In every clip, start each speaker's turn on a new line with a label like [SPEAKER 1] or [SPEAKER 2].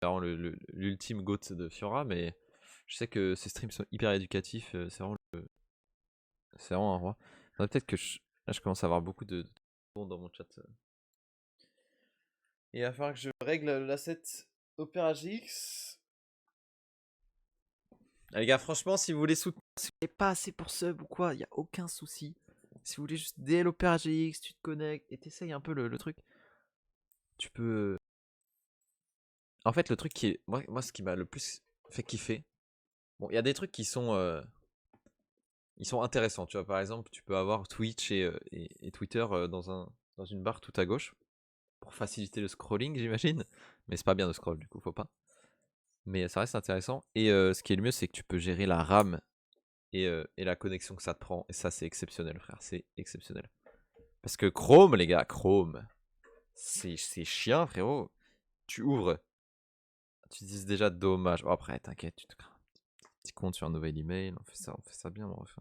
[SPEAKER 1] vraiment l'ultime GOAT de Fiora, mais je sais que ses streams sont hyper éducatifs, c'est vraiment un roi. Faudrait peut-être que là je commence à avoir beaucoup de monde dans mon chat. Et il va falloir que je règle l'asset Opera GX. Ah, les gars, franchement, si vous voulez soutenir, si vous n'avez pas assez pour sub ou quoi, il n'y a aucun souci. Si vous voulez juste DL Opera GX, tu te connectes et t'essayes un peu le truc, tu peux. En fait, le truc qui est. Moi ce qui m'a le plus fait kiffer. Bon, il y a des trucs qui sont. Ils sont intéressants, tu vois. Par exemple, tu peux avoir Twitch et Twitter dans une barre tout à gauche pour faciliter le scrolling, j'imagine. Mais c'est pas bien de scroll, du coup, faut pas. Mais ça reste intéressant. Et ce qui est le mieux, c'est que tu peux gérer la RAM et la connexion que ça te prend. Et ça, c'est exceptionnel, frère. C'est exceptionnel. Parce que Chrome, les gars, Chrome, c'est chiant, frérot. Tu ouvres. Tu dis déjà dommage. Oh, après, t'inquiète, tu te crées un petit compte sur un nouvel email. On fait ça bien, mon ref.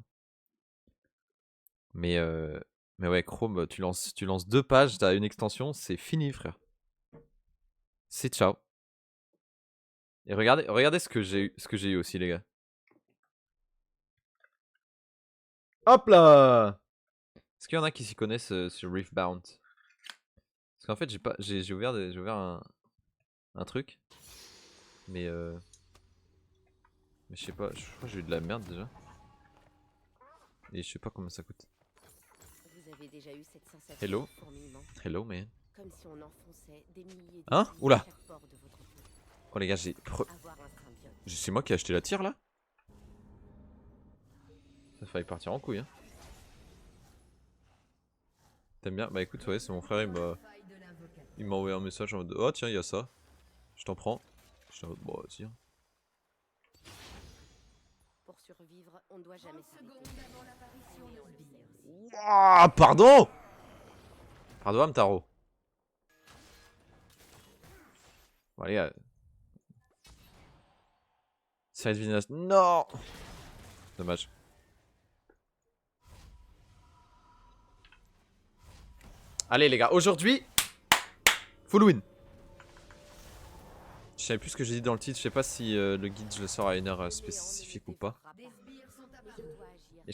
[SPEAKER 1] Mais, euh, mais ouais, Chrome, tu lances 2 pages, t'as une extension, c'est fini, frère. C'est ciao. Et regardez ce que j'ai eu aussi, les gars. Hop là! Est-ce qu'il y en a qui s'y connaissent sur Riftbound? Parce qu'en fait, j'ai ouvert un truc. Mais je sais pas, je crois que j'ai eu de la merde déjà. Et je sais pas combien ça coûte.
[SPEAKER 2] Vous avez déjà eu cette sensation
[SPEAKER 1] Hello.
[SPEAKER 2] de fourmillement,
[SPEAKER 1] Hello, man.
[SPEAKER 2] comme si on enfonçait des milliers de
[SPEAKER 1] Hein?
[SPEAKER 2] billes
[SPEAKER 1] Oula!
[SPEAKER 2] à chaque pore de votre peau.
[SPEAKER 1] Oh les gars,
[SPEAKER 2] Avoir un symbiote.
[SPEAKER 1] c'est moi qui ai acheté la tire là? Ça fallait partir en couille, hein. T'aimes bien? Bah écoute, ouais, c'est mon frère, il m'a envoyé un message en mode oh tiens, il y a ça. Je t'en prends. Je t'en mode bon, vas-y. Hein.
[SPEAKER 2] Pour survivre, on ne doit jamais s'arrêter.
[SPEAKER 1] Ah, pardon! Pardon, Amtaro. Bon, les gars. Side Venus. Non! Dommage. Allez, les gars, aujourd'hui, full win. Je savais plus ce que j'ai dit dans le titre. Je sais pas si le guide je le sors à une heure spécifique ou pas. Et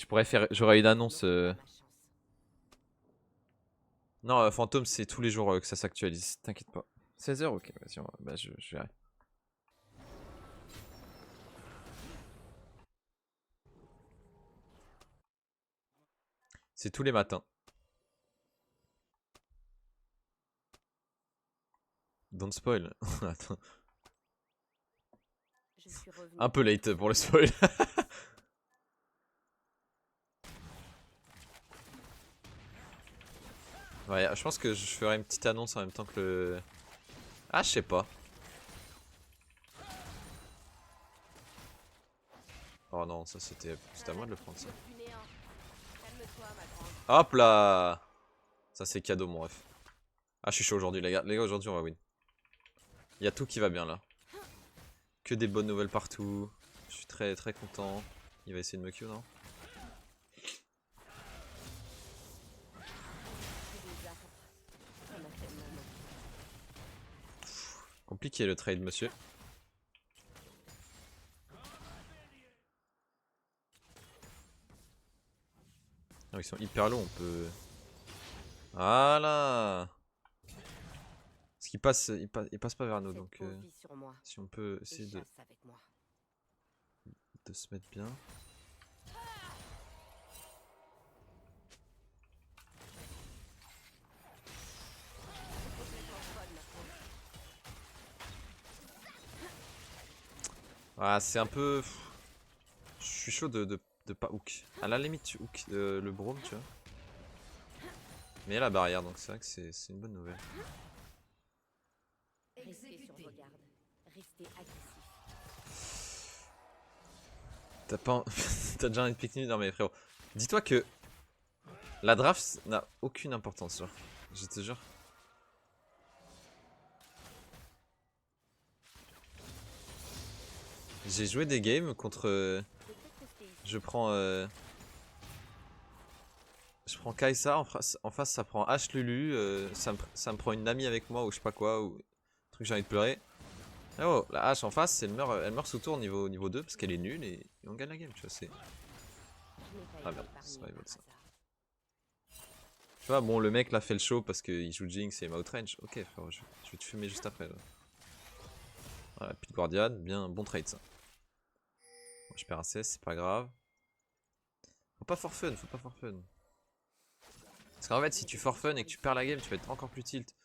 [SPEAKER 1] j'aurais une annonce. Non, Fantôme, c'est tous les jours que ça s'actualise. T'inquiète pas. 16h, ok, vas-y, bah, je verrai. C'est tous les matins. Don't spoil. Attends. Un peu late pour le spoil. Ouais, je pense que je ferai une petite annonce en même temps que le... Ah, je sais pas. Oh non, ça c'était à moi de le prendre ça. Hop là! Ça c'est cadeau mon ref. Ah, je suis chaud aujourd'hui les gars. Les gars, aujourd'hui on va win. Il y a tout qui va bien là. Que des bonnes nouvelles partout. Je suis très très content. Il va essayer de me Q, non? Compliqué le trade, monsieur. Oh, ils sont hyper longs, on peut... Voilà. Parce qu'ils passent, ils passent pas vers nous, donc si on peut essayer de se mettre bien. Ah, c'est un peu... Je suis chaud de pas hook. À la limite, tu hook le Braum, tu vois. Mais il y a la barrière, donc c'est vrai que c'est une bonne nouvelle. T'as pas... T'as déjà un pique-nique? Non mais frérot. Dis-toi que la draft n'a aucune importance, genre. Je te jure. J'ai joué des games contre... Je prends... Je prends Kaisa, en face ça prend H Lulu, ça me prend une amie avec moi ou je sais pas quoi, ou truc j'ai envie de pleurer. Oh, la hache en face, elle meurt sous tour niveau 2 parce qu'elle est nulle et on gagne la game, tu vois. C'est.
[SPEAKER 2] Je n'ai pas
[SPEAKER 1] Ah
[SPEAKER 2] été
[SPEAKER 1] merde,
[SPEAKER 2] épargné
[SPEAKER 1] c'est pas
[SPEAKER 2] par
[SPEAKER 1] ça.
[SPEAKER 2] hasard.
[SPEAKER 1] Tu vois, bon, le mec là fait le show parce qu'il joue Jinx et Outrange. Ok, frère, je vais te fumer juste après. Là. Voilà, Pit Guardian, bien, bon trade ça. Bon, je perds un CS, c'est pas grave. Faut pas for fun, faut pas for fun. Parce qu'en fait, si tu for fun et que tu perds la game, tu vas être encore plus tilt.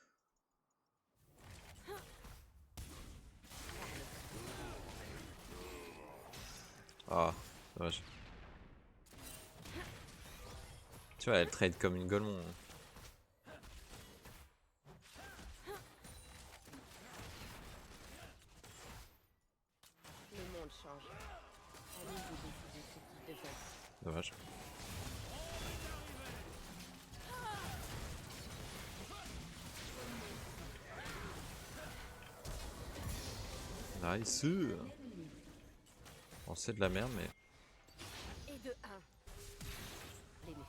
[SPEAKER 1] Ah, dommage. Tu vois, elle trade comme une golemon.
[SPEAKER 2] Le monde change. À nous de décider ce qu'il devient.
[SPEAKER 1] Dommage. Nice. Bon, c'est de la merde, mais.
[SPEAKER 2] Et de 1. Les méforces.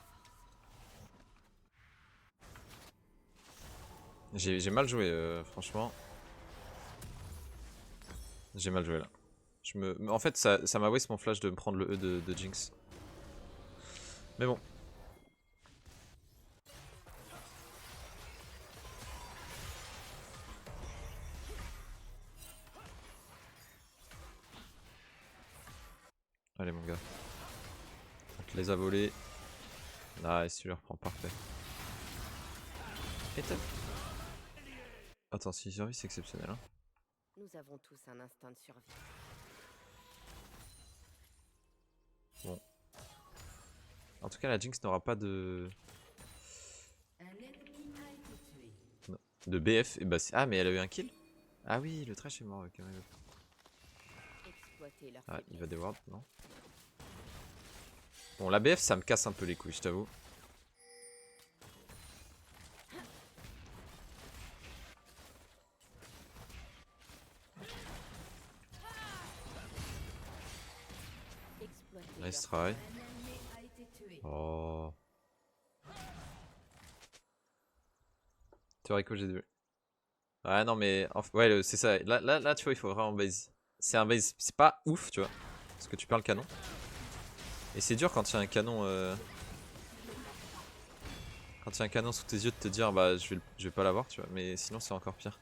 [SPEAKER 1] J'ai mal joué, franchement. J'ai mal joué là. En fait, ça m'a waste mon flash de me prendre le E de Jinx. Mais bon. Allez, mon gars. On te les a volés. Nice, tu les reprends, parfait. Et tac. Attends, si survie, c'est exceptionnel. Hein.
[SPEAKER 2] Nous avons tous un instinct de survie.
[SPEAKER 1] Bon. En tout cas, la Jinx n'aura pas de. Non. De BF. Et bah, ah, mais elle a eu un kill. Ah oui, le trash est mort. Okay, ouais.
[SPEAKER 2] Exploiter leur
[SPEAKER 1] Ah, il va
[SPEAKER 2] faiblesse.
[SPEAKER 1] déward, non. Bon, la BF, ça me casse un peu les couilles, je t'avoue.
[SPEAKER 2] Exploiter
[SPEAKER 1] Nice
[SPEAKER 2] leur
[SPEAKER 1] try. Oh. Tu vois, j'ai vu. Ah non, mais. Ouais, c'est ça. Là, tu vois, il faut vraiment base. C'est un base. C'est pas ouf, tu vois. Parce que tu perds le canon. Et c'est dur quand il y a un canon. Quand il y a un canon sous tes yeux de te dire, bah, je vais pas l'avoir, tu vois. Mais sinon, c'est encore pire.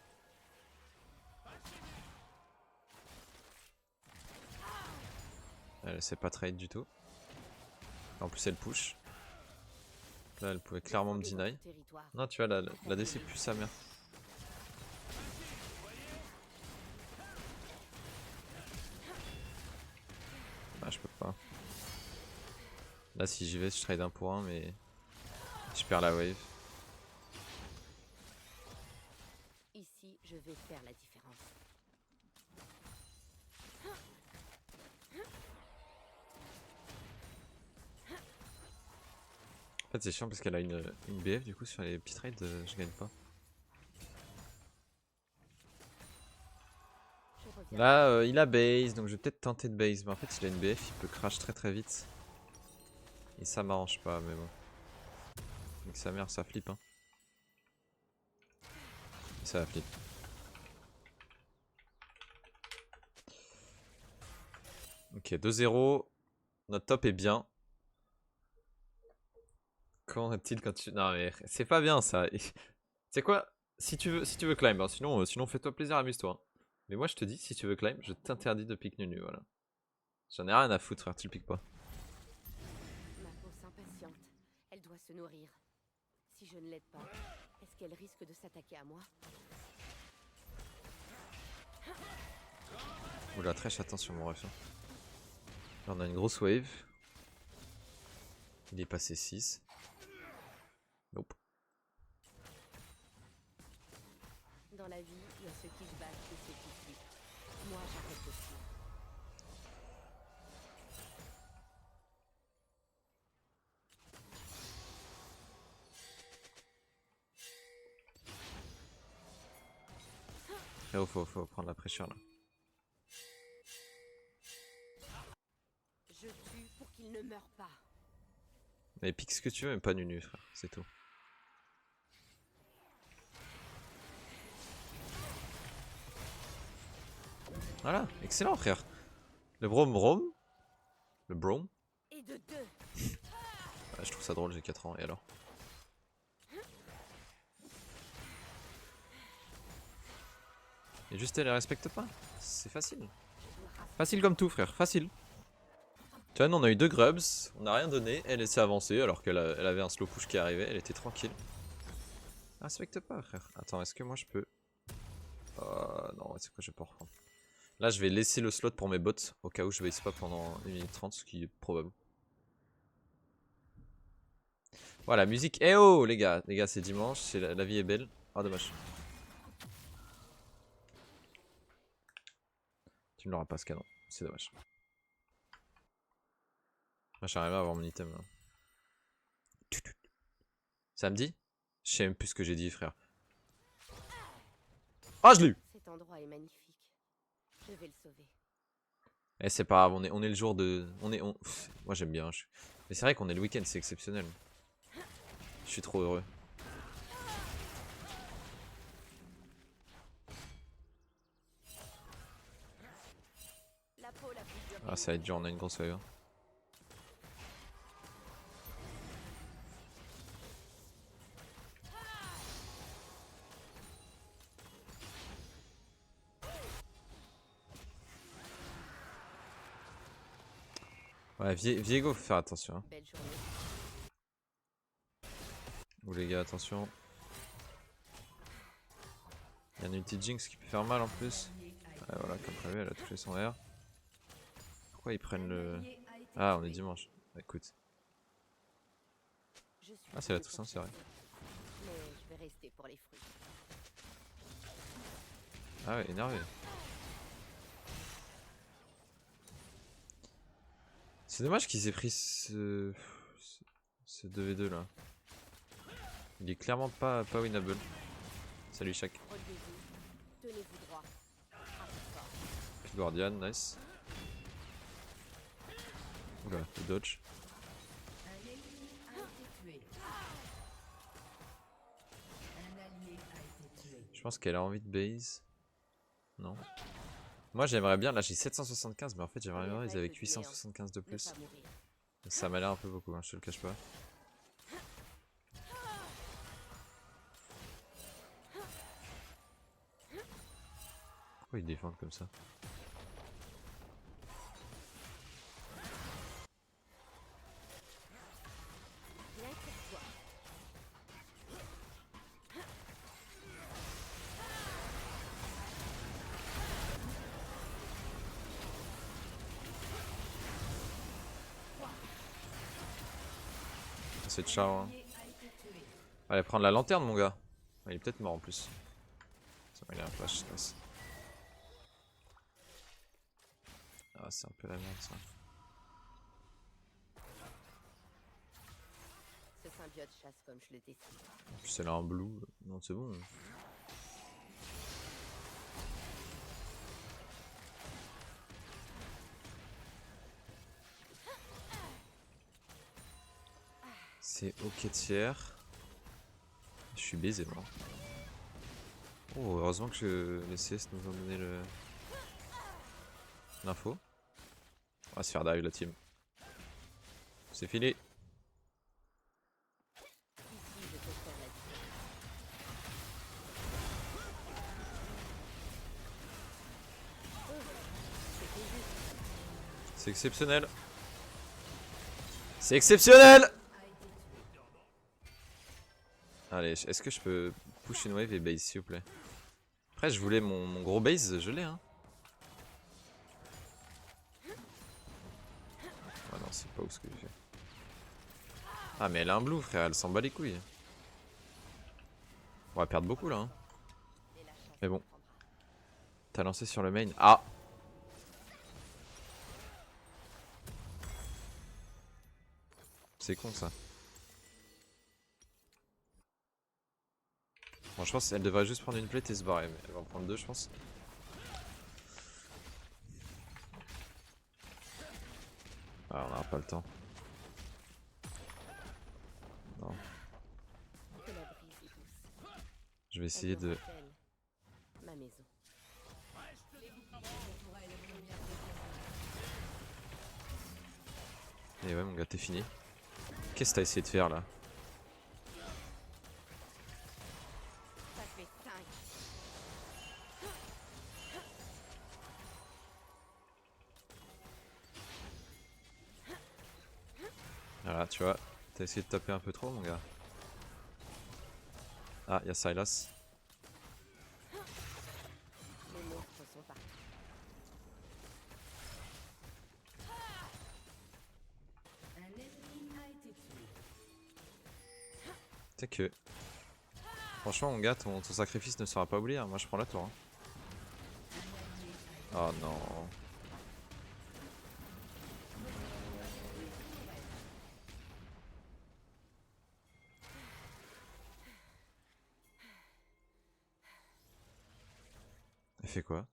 [SPEAKER 1] Elle sait pas trade du tout. En plus, elle push. Là, elle pouvait clairement me deny. Non, tu vois, la DC pue sa mère. Ah, je peux pas. Là, si j'y vais, je trade 1 pour 1, mais je perds la wave.
[SPEAKER 2] Ici, je vais faire la différence.
[SPEAKER 1] En fait, c'est chiant parce qu'elle a une BF, du coup, sur les petits trades, je gagne pas. Là, il a base, donc je vais peut-être tenter de base. Mais en fait, il a une BF, il peut crash très très vite. Et ça m'arrange pas, mais bon. Donc sa mère, ça flippe, hein. Ça flippe. Ok, 2-0. Notre top est bien. Quand est-il quand tu... Non mais c'est pas bien ça. C'est quoi? Si tu veux climb, hein. Sinon fais-toi plaisir, amuse-toi. Hein. Mais moi je te dis, si tu veux climb, je t'interdis de pick Nunu, voilà. J'en ai rien à foutre, frère, tu le piques pas.
[SPEAKER 2] Ma peau s'impatiente. Elle doit se nourrir. Si je ne l'aide pas, est-ce qu'elle risque de s'attaquer à moi?
[SPEAKER 1] Oula, très attention mon ref. Là on a une grosse wave. Il est passé 6. Nope.
[SPEAKER 2] Dans la vie, il y a ceux qui se battent et ceux qui fuient. Moi, j'arrête de fuir.
[SPEAKER 1] Frérot, faut prendre la pression là.
[SPEAKER 2] Je tue pour qu'il ne meure pas.
[SPEAKER 1] Mais pique ce que tu veux, mais pas Nunu, frère, c'est tout. Voilà, excellent frère. Le brom. Le brom.
[SPEAKER 2] Et de 2.
[SPEAKER 1] Ouais, je trouve ça drôle, j'ai 4 ans, et alors? Et juste elle les respecte pas. C'est facile. Facile comme tout frère, facile. Tu vois, nous on a eu 2 grubs, on n'a rien donné, elle s'est avancée alors qu'elle elle avait un slow push qui arrivait, elle était tranquille. Respecte pas frère. Attends, est-ce que moi je peux... non, c'est quoi, je vais pas reprendre. Là je vais laisser le slot pour mes bots, au cas où je vais pas pendant 1 minute 30, ce qui est probable. Voilà, musique. Eh oh les gars c'est dimanche, la vie est belle. Ah dommage. Tu ne l'auras pas ce canon, c'est dommage. Moi j'arrive à avoir mon item là. Samedi? Je sais même plus ce que j'ai dit frère. Ah je l'ai eu!
[SPEAKER 2] Cet endroit est magnifique. Je vais le sauver.
[SPEAKER 1] Eh c'est pas grave, on est le jour de... Moi j'aime bien. Mais c'est vrai qu'on est le week-end, c'est exceptionnel. Je suis trop heureux.
[SPEAKER 2] La peau la plus dure
[SPEAKER 1] Ah ça va être dur, on a une grosse feuille. Hein. Ouais, Viego, faut faire attention. Hein.
[SPEAKER 2] belle journée.
[SPEAKER 1] Ouh les gars, attention. Il y a une petite Jinx qui peut faire mal en plus. Ouais, voilà, comme prévu, elle a touché son R. Pourquoi ils prennent le... Ah, on est dimanche. Écoute.
[SPEAKER 2] Je suis
[SPEAKER 1] Ah, c'est la
[SPEAKER 2] venue
[SPEAKER 1] Toussaint,
[SPEAKER 2] pour
[SPEAKER 1] c'est vrai.
[SPEAKER 2] chasser. Mais je vais rester pour les fruits.
[SPEAKER 1] Ah ouais, énervé. C'est dommage qu'ils aient pris ce 2v2 là. Il est clairement pas winnable. Salut Shaq.
[SPEAKER 2] Relevez-vous. Tenez-vous droit. Assez fort.
[SPEAKER 1] Pit Guardian, nice. Oula, le dodge. Je pense qu'elle a envie de base. Non. Moi j'aimerais bien, là j'ai 775 mais en fait j'aimerais bien avec 875 de
[SPEAKER 2] Ne
[SPEAKER 1] plus.
[SPEAKER 2] pas mourir.
[SPEAKER 1] Ça m'a l'air un peu beaucoup, hein, je te le cache pas. Pourquoi ils défendent comme ça?
[SPEAKER 2] Rien pour toi.
[SPEAKER 1] C'est de char. Hein. Allez, prendre la lanterne, mon gars. Il est peut-être mort en plus. Ça va, il a un flash, nice. Ah, c'est un peu la merde ça.
[SPEAKER 2] Ce symbiote chasse comme je le décide.
[SPEAKER 1] En plus, elle a un blue. Non, c'est bon. C'est ok tiers. Je suis baisé moi. Oh, heureusement que les CS nous ont donné l'info. On va se faire dive la team. C'est fini.
[SPEAKER 2] Ici, je peux faire la différence. C'était juste.
[SPEAKER 1] C'est exceptionnel. C'est exceptionnel. Allez, est-ce que je peux push une wave et base s'il vous plaît? Après je voulais mon gros base, je l'ai hein. Ah non, c'est pas ouf ce que j'ai fait. Ah mais elle a un blue frère, elle s'en bat les couilles. On va perdre beaucoup là hein.
[SPEAKER 2] Et la chasse
[SPEAKER 1] Mais bon.
[SPEAKER 2] reprendra.
[SPEAKER 1] T'as lancé sur le main. Ah! C'est con ça. Bon, je pense qu'elle devrait juste prendre une plate et se barrer. Mais elle va en prendre deux, je pense. Ah, on n'aura pas le temps. Non.
[SPEAKER 2] Que la brise est douce.
[SPEAKER 1] Je vais essayer
[SPEAKER 2] Elle me
[SPEAKER 1] de...
[SPEAKER 2] rappelle ma maison.
[SPEAKER 1] Et ouais mon gars, t'es fini. Qu'est-ce que t'as essayé de faire là?
[SPEAKER 2] Ça fait 5.
[SPEAKER 1] Voilà, tu vois, t'as essayé de taper un peu trop mon gars. Ah, y'a Sylas.
[SPEAKER 2] Les monstres sont partis.
[SPEAKER 1] Tu sais que... Franchement mon gars, ton sacrifice ne sera pas oublié, hein. Moi je prends la tour. Hein. Oh non. Elle fait quoi?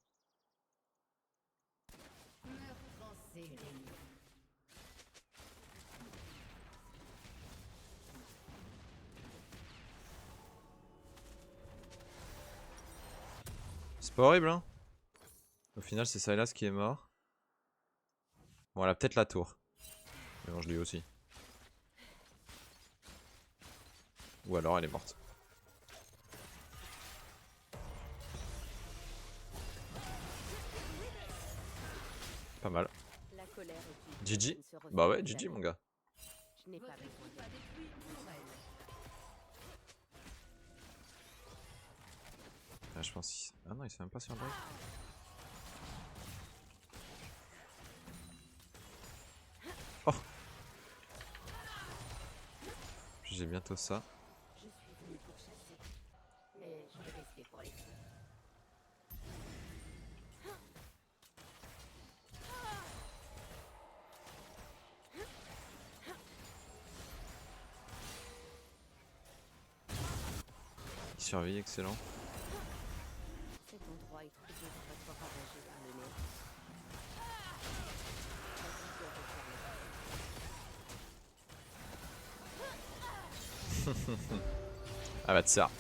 [SPEAKER 1] C'est pas horrible hein. Au final c'est Sylas qui est mort. Bon elle a peut-être la tour. Mais bon je l'ai aussi. Ou alors elle est morte. Pas mal.
[SPEAKER 2] La colère est
[SPEAKER 1] GG.
[SPEAKER 2] ne se refuse
[SPEAKER 1] Bah ouais,
[SPEAKER 2] jamais.
[SPEAKER 1] GG mon gars.
[SPEAKER 2] Je n'ai pas besoin de...
[SPEAKER 1] Ah, je pense... Ah non, il s'est même pas sur le drive. Oh. J'ai bientôt ça.
[SPEAKER 2] Je suis venu pour chasser. Et je vais risquer pour les filles.
[SPEAKER 1] Il survit, excellent.
[SPEAKER 2] Cet endroit est troublé pour être ravagé par le néant.
[SPEAKER 1] Ah bah ça.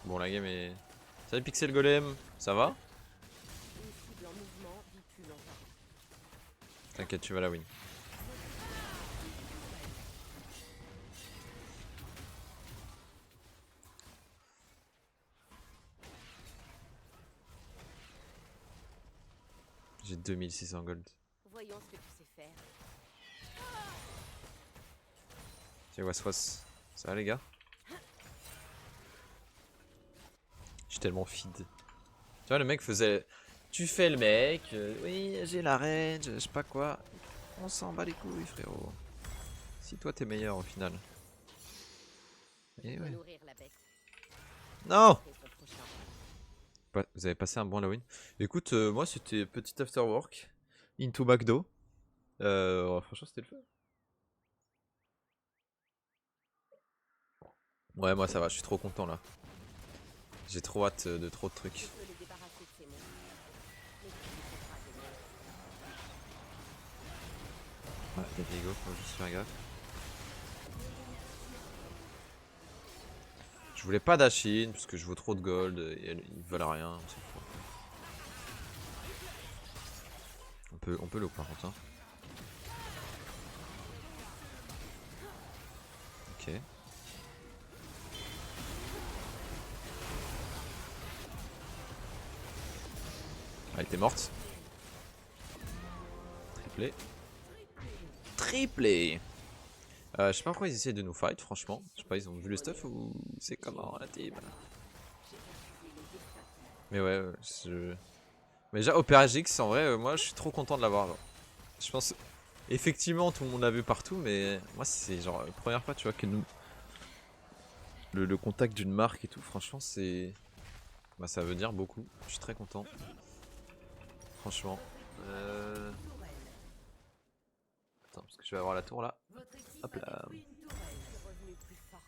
[SPEAKER 1] Bon la game est... Salut Pixel Golem, ça va?
[SPEAKER 2] Une cible en mouvement vit plus longtemps.
[SPEAKER 1] T'inquiète, tu vas la win. J'ai 2600 gold.
[SPEAKER 2] Voyons ce que tu sais faire.
[SPEAKER 1] Tiens, Waswas. Ça va les gars? Je suis tellement feed. Tu vois, le mec faisait... Tu fais le mec, oui, j'ai la range, je sais pas quoi. On s'en bat les couilles, frérot. Si toi t'es meilleur au final.
[SPEAKER 2] Je
[SPEAKER 1] Et
[SPEAKER 2] dois
[SPEAKER 1] ouais.
[SPEAKER 2] nourrir la bête.
[SPEAKER 1] Non!
[SPEAKER 2] Et son prochain.
[SPEAKER 1] Vous avez passé un bon Halloween. Écoute, moi c'était petit after work. Into McDo. Franchement c'était le fun. Ouais, moi ça va, je suis trop content là. J'ai trop hâte de trop de
[SPEAKER 2] Je
[SPEAKER 1] trucs.
[SPEAKER 2] peux les débarrasser de ces monstres. Mais tu les feras des monstres.
[SPEAKER 1] Ouais, Diego, faut juste faire gaffe. Je voulais pas dash in parce que je veux trop de gold et ils veulent rien. On s'en fout. On peut le par contre. Hein. Ok. Elle était morte. Triplé. Triplé. Je sais pas pourquoi ils essaient de nous fight, franchement. Je sais pas, ils ont vu le stuff ou c'est comment la team. Mais ouais, mais déjà, OPRGX, en vrai, moi je suis trop content de l'avoir. Je pense, effectivement, tout le monde l'a vu partout, mais moi c'est genre la première fois, tu vois, que nous. Le contact d'une marque et tout, franchement, c'est. Bah, ça veut dire beaucoup. Je suis très content. Franchement. Attends, parce que je vais avoir la tour là. Hop là.
[SPEAKER 2] Revenue plus forte.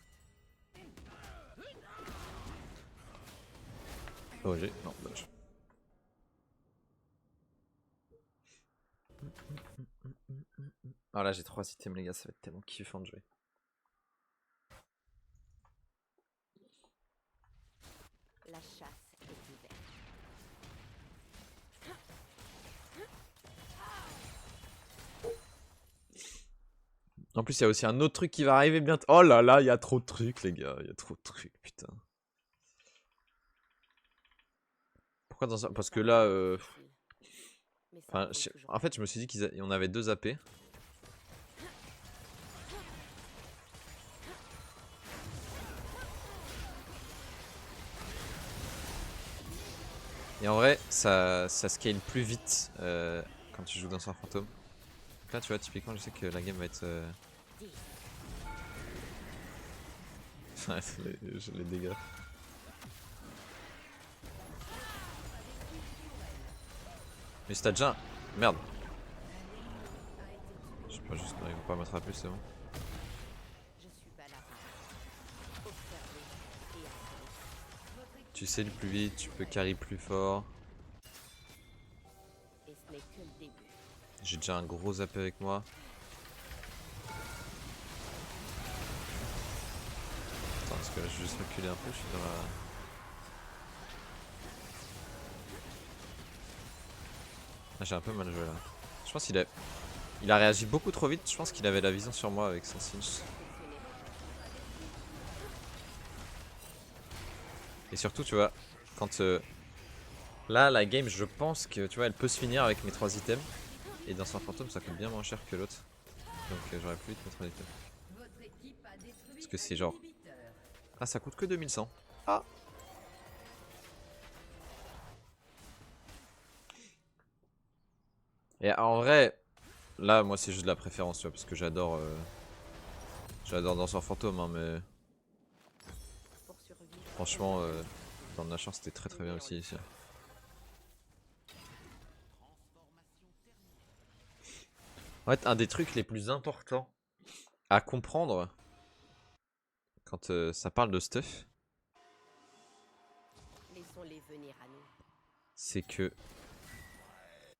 [SPEAKER 1] Oh, j'ai. Non, dommage. Ah là, j'ai 3 items, les gars, ça va être tellement kiffant de jouer.
[SPEAKER 2] La chasse est ouverte.
[SPEAKER 1] En plus, il y a aussi un autre truc qui va arriver bientôt. Oh là là, il y a trop de trucs, les gars. Il y a trop de trucs, putain. Pourquoi dans ça? Parce que là, enfin, en fait, je me suis dit qu'on avait 2 AP. Et en vrai, ça scale plus vite quand tu joues dans un fantôme. Donc là, tu vois, typiquement, je sais que la game va être... les dégâts. Mais si t'as déjà... Merde. Je sais pas, juste non, ils vont pas m'attraper, c'est bon. Tu sais le plus vite, tu peux carry plus fort. J'ai déjà un gros AP avec moi. Attends, parce que là, je vais juste reculer un peu, je suis dans la... Ah, j'ai un peu mal joué là. Je pense qu'il a... Il a réagi beaucoup trop vite, je pense qu'il avait la vision sur moi avec son cinch. Et surtout, tu vois, quand... Là, la game, je pense que, tu vois, elle peut se finir avec mes 3 items. Et dans son fantôme, ça coûte bien moins cher que l'autre. Donc j'aurais pu vite mettre un item. Parce que c'est genre... Ah, ça coûte que 2100. Ah. Et en vrai, là, moi, c'est juste de la préférence, tu vois, parce que j'adore... J'adore Danseur Fantôme, hein, mais... Franchement, dans le Nashor, c'était très très bien aussi ici. En fait, un des trucs les plus importants à comprendre quand ça parle de stuff, c'est que...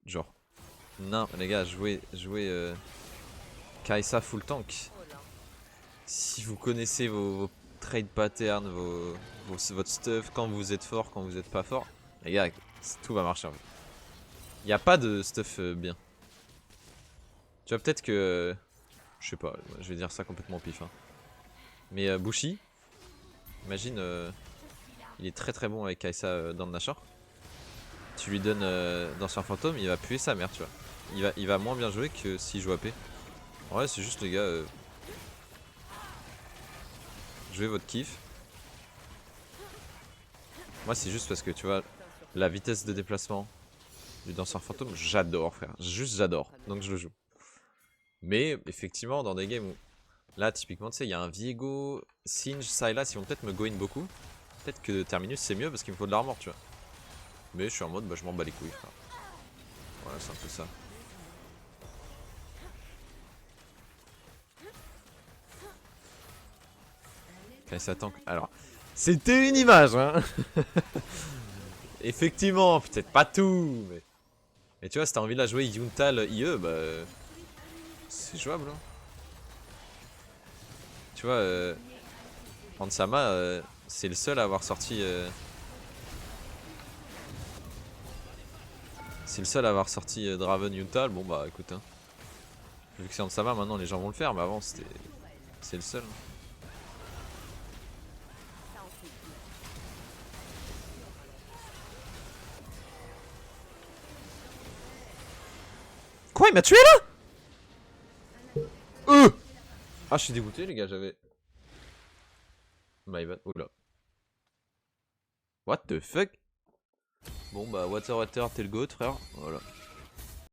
[SPEAKER 1] Genre... Non, les gars, jouez Kai'Sa full tank. Si vous connaissez vos trade patterns, votre stuff, quand vous êtes fort, quand vous êtes pas fort, les gars, tout va marcher en fait. Il n'y a pas de stuff bien. Tu vois, peut-être que... je sais pas, je vais dire ça complètement au pif. Hein. Mais Bushi, imagine, il est très très bon avec Kai'Sa dans le Nashor. Tu lui donnes dans un fantôme, il va puer sa mère, tu vois. Il va moins bien jouer que s'il joue AP. En vrai, c'est juste les gars, jouez votre kiff. Moi, c'est juste parce que tu vois, la vitesse de déplacement du danseur fantôme, j'adore, frère. Juste j'adore. Donc je le joue. Mais effectivement, dans des games où là, typiquement, tu sais, il y a un Viego, Singe, Sylas, ils vont peut-être me go in beaucoup. Peut-être que Terminus c'est mieux parce qu'il me faut de l'armor, tu vois. Mais je suis en mode, bah je m'en bats les couilles, frère. Voilà, c'est un peu ça. Kai'Sa tank. Alors, c'était une image, hein. Effectivement, peut-être pas tout, mais tu vois, si t'as envie de la jouer Yuntal IE, bah... c'est jouable, hein. Tu vois, Ansama, c'est le seul à avoir sorti... c'est le seul à avoir sorti Draven Yuntal, bon bah écoute, hein. Vu que c'est Ansama, maintenant les gens vont le faire, mais avant c'était... c'est le seul. Quoi, il m'a tué là? Ah, je suis dégoûté les gars, j'avais... My bad, oula. What the fuck? Bon bah, water, t'es le goat frère, voilà.